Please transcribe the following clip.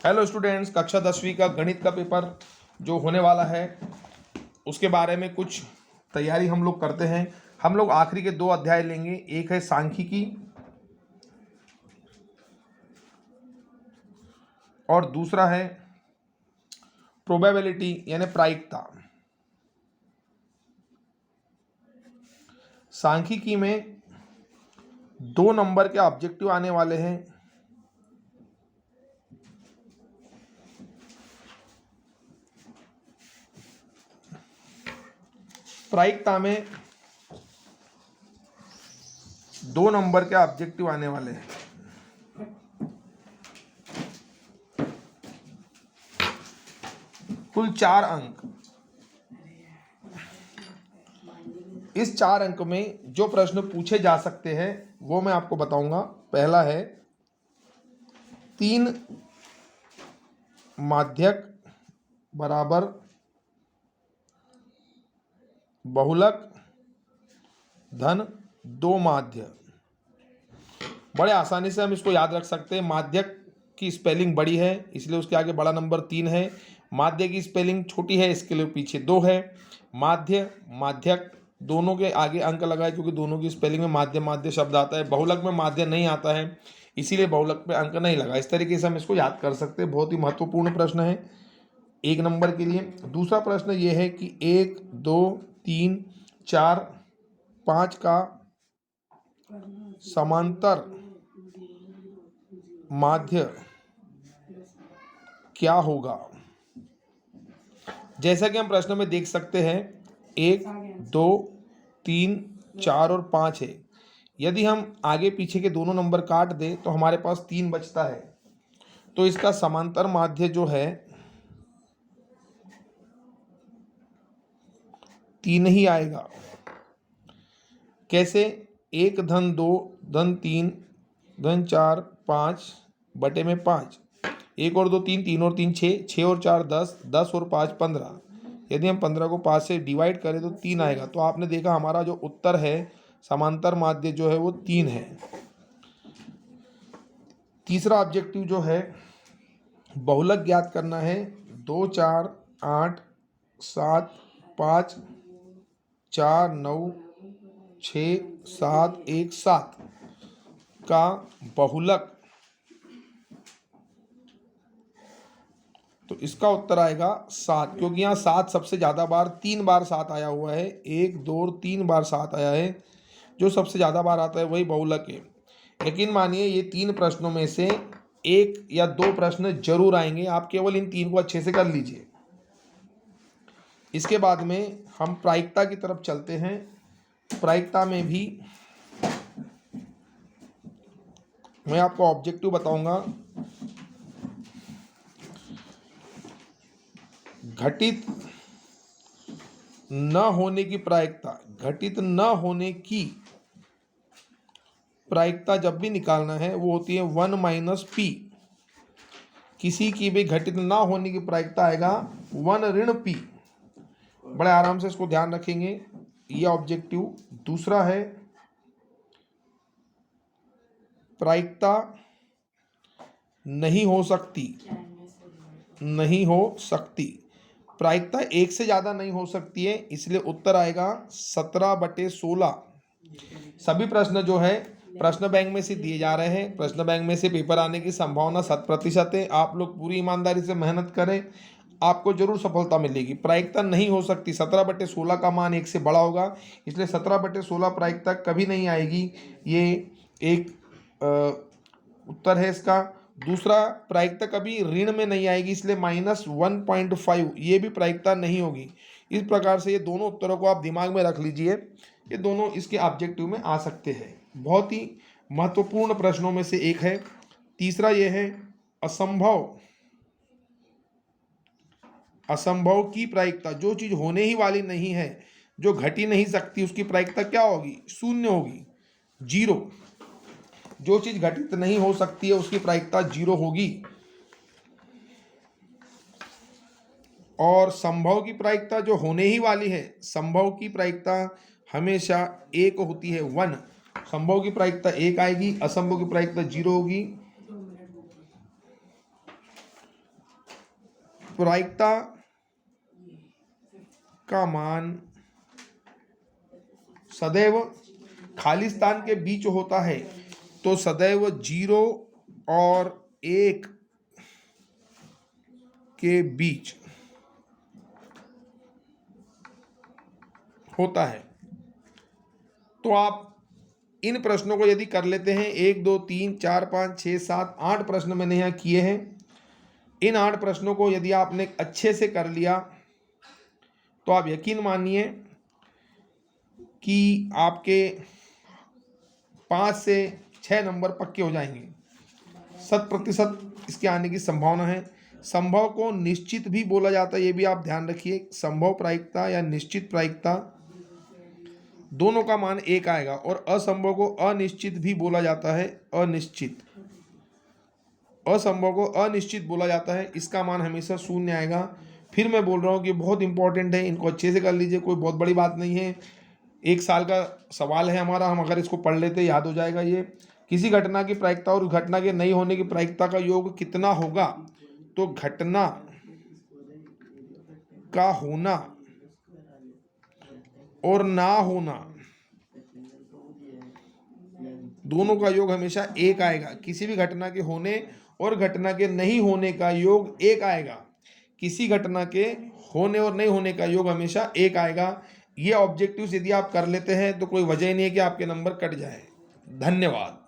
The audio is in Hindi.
हेलो स्टूडेंट्स, कक्षा 10वीं का गणित का पेपर जो होने वाला है उसके बारे में कुछ तैयारी हम लोग करते हैं। हम लोग आखिरी के 2 अध्याय लेंगे। एक है सांख्यिकी और दूसरा है प्रोबेबिलिटी यानी प्रायिकता। सांख्यिकी में 2 नंबर के ऑब्जेक्टिव आने वाले हैं। प्रायिकता में 2 नंबर के ऑब्जेक्टिव आने वाले हैं। कुल 4 अंक। इस 4 अंक में जो प्रश्न पूछे जा सकते हैं वो मैं आपको बताऊंगा। पहला है 3 माध्यक बराबर बहुलक धन 2 माध्य। बड़े आसानी से हम इसको याद रख सकते हैं। माध्यक की स्पेलिंग बड़ी है इसलिए उसके आगे बड़ा नंबर 3 है। माध्य की स्पेलिंग छोटी है इसके लिए पीछे 2 है। माध्य माध्यक दोनों के आगे अंक लगाए क्योंकि दोनों की स्पेलिंग में माध्य माध्य शब्द आता है। बहुलक में माध्य नहीं आता है इसीलिए बहुलक पे अंक नहीं लगा। इस तरीके से हम इसको याद कर सकते हैं। बहुत ही महत्वपूर्ण प्रश्न है 1 नंबर के लिए। दूसरा प्रश्न ये है कि 1 2 3 4 5 का समांतर माध्य क्या होगा। जैसा कि हम प्रश्न में देख सकते हैं 1 2 3 4 और 5 है। यदि हम आगे पीछे के दोनों नंबर काट दें तो हमारे पास 3 बचता है। तो इसका समांतर माध्य जो है 3 ही आएगा। कैसे? 1 धन 2 धन 3 धन 4 5 बटे में 5। 1 और 2 3, 3 और 3 6, 6 और 4 10, 10 और 5 15। यदि हम 15 को 5 से डिवाइड करें तो 3 आएगा। तो आपने देखा हमारा जो उत्तर है समांतर माध्य जो है वो 3 है। तीसरा ऑब्जेक्टिव जो है बहुलक ज्ञात करना है। 2 4 8 7 5 4 9 6 7 1 7 का बहुलक। तो इसका उत्तर आएगा 7 क्योंकि यहाँ 7 सबसे ज़्यादा बार 3 बार 7 आया हुआ है। 1 2 और 3 बार 7 आया है। जो सबसे ज़्यादा बार आता है वही बहुलक है। लेकिन मानिए ये 3 प्रश्नों में से 1 या 2 प्रश्न जरूर आएंगे। आप केवल इन 3 को अच्छे से कर लीजिए। इसके बाद में हम प्रायिकता की तरफ चलते हैं। प्रायिकता में भी मैं आपको ऑब्जेक्टिव बताऊंगा। घटित न होने की प्रायिकता, घटित न होने की प्रायिकता जब भी निकालना है वो होती है 1 माइनस पी। किसी की भी घटित ना होने की प्रायिकता आएगा 1 ऋण पी। बड़े आराम से इसको ध्यान रखेंगे ये ऑब्जेक्टिव। दूसरा है प्रायिकता नहीं हो सकती। नहीं हो सकती प्रायिकता 1 से ज़्यादा नहीं हो सकती है इसलिए उत्तर आएगा 17/16। सभी प्रश्न जो है प्रश्न बैंक में से दिए जा रहे हैं। प्रश्न बैंक में से पेपर आने की संभावना 100% है। आप लोग पूरी ईमानदारी से मेहनत करें, आपको जरूर सफलता मिलेगी। प्रायिकता नहीं हो सकती 17/16 का मान 1 से बड़ा होगा इसलिए 17/16 प्रायिकता कभी नहीं आएगी। ये एक उत्तर है इसका। दूसरा प्रायिकता कभी ऋण में नहीं आएगी इसलिए -1.5 ये भी प्रायिकता नहीं होगी। इस प्रकार से ये दोनों उत्तरों को आप दिमाग में रख लीजिए। ये दोनों इसके ऑब्जेक्टिव में आ सकते हैं। बहुत ही महत्वपूर्ण प्रश्नों में से एक है। तीसरा ये है असंभव। असंभव की प्रायिकता, जो चीज होने ही वाली नहीं है, जो घट ही नहीं सकती, उसकी प्रायिकता क्या होगी? 0 होगी, 0। जो चीज घटित नहीं हो सकती है उसकी प्रायिकता 0 होगी। और संभव की प्रायिकता जो होने ही वाली है, संभव की प्रायिकता हमेशा 1 होती है, 1। संभव की प्रायिकता 1 आएगी, असंभव की प्रायिकता 0 होगी। प्रायिकता का मान सदैव खाली स्थान के बीच होता है तो सदैव 0 और 1 के बीच होता है। तो आप इन प्रश्नों को यदि कर लेते हैं, 1 2 3 4 5 6 7 8 प्रश्न मैंने यहाँ किए हैं। इन 8 प्रश्नों को यदि आपने अच्छे से कर लिया तो आप यकीन मानिए कि आपके 5 से 6 नंबर पक्के हो जाएंगे। 100% इसके आने की संभावना है। संभव को निश्चित भी बोला जाता है, ये भी आप ध्यान रखिए। संभव प्रायिकता या निश्चित प्रायिकता दोनों का मान 1 आएगा, और असंभव को अनिश्चित भी बोला जाता है। असंभव को अनिश्चित बोला जाता है, इसका मान हमेशा 0 आएगा। फिर मैं बोल रहा हूँ कि बहुत इंपॉर्टेंट है, इनको अच्छे से कर लीजिए, कोई बहुत बड़ी बात नहीं है। 1 साल का सवाल है हमारा, हम अगर इसको पढ़ लेते याद हो जाएगा ये। किसी घटना की प्रायिकता और घटना के नहीं होने की प्रायिकता का योग कितना होगा? तो घटना का होना और ना होना दोनों का योग हमेशा 1 आएगा। किसी भी घटना के होने और घटना के नहीं होने का योग 1 आएगा। किसी घटना के होने और नहीं होने का योग हमेशा 1 आएगा। ये ऑब्जेक्टिव्स यदि आप कर लेते हैं तो कोई वजह नहीं है कि आपके नंबर कट जाए। धन्यवाद।